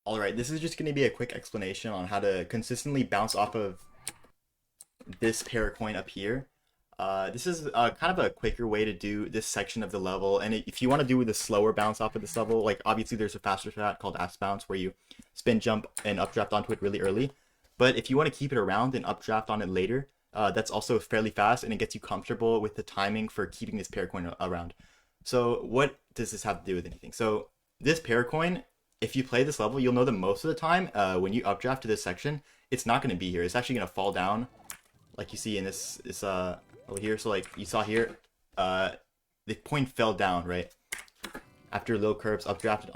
All right, this is just going to be a quick explanation on how to consistently bounce off of this Paracoin up here. This is kind of a quicker way to do this section of the level, and if you want to do the slower bounce off of this level, like obviously there's a faster strat called ass bounce where you spin jump and updraft onto it really early. But if you want to keep it around and updraft on it later, that's also fairly fast and it gets you comfortable with the timing for keeping this Paracoin around. So what does this have to do with anything? So this Paracoin, if you play this level, you'll know that most of the time when you updraft to this section, it's not going to be here. It's actually going to fall down like you see in this over here. So like you saw here, the coin fell down, right? After low curves updrafted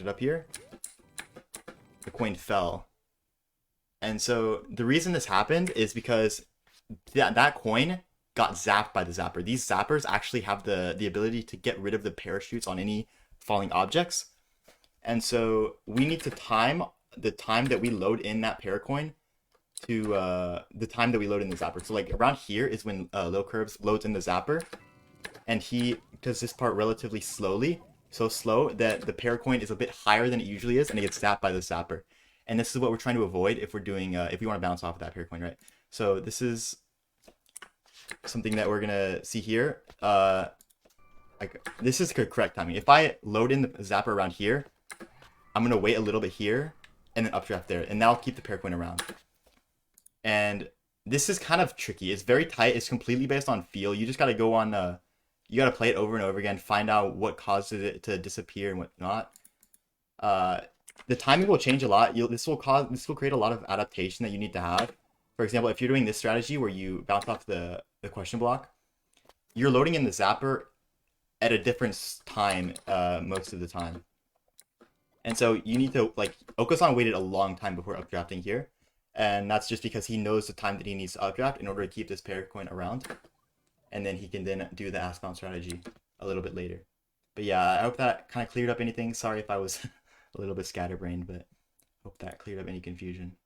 up here, the coin fell. And so the reason this happened is because that coin got zapped by the zapper. These zappers actually have the ability to get rid of the parachutes on any falling objects. And so we need to time the time that we load in that Paracoin to the time that we load in the zapper. So like around here is when low curves loads in the zapper, and he does this part relatively slowly, so slow that the Paracoin is a bit higher than it usually is, and it gets zapped by the zapper. And this is what we're trying to avoid if we're doing if we want to bounce off of that Paracoin, right? So this is something that we're gonna see here. Like this is correct timing. If I load in the zapper around here, I'm gonna wait a little bit here and then updraft there, and that'll keep the Paracoin around. And this is kind of tricky. It's very tight. It's completely based on feel. You just gotta go on. You gotta play it over and over again, find out what causes it to disappear and what not. The timing will change a lot. This will create a lot of adaptation that you need to have. For example, if you're doing this strategy where you bounce off the question block, you're loading in the zapper at a different time most of the time. And so you need to, like, Okasan waited a long time before updrafting here. And that's just because he knows the time that he needs to updraft in order to keep this Paracoin around. And then he can then do the ass bounce strategy a little bit later. But yeah, I hope that kind of cleared up anything. Sorry if I was a little bit scatterbrained, but hope that cleared up any confusion.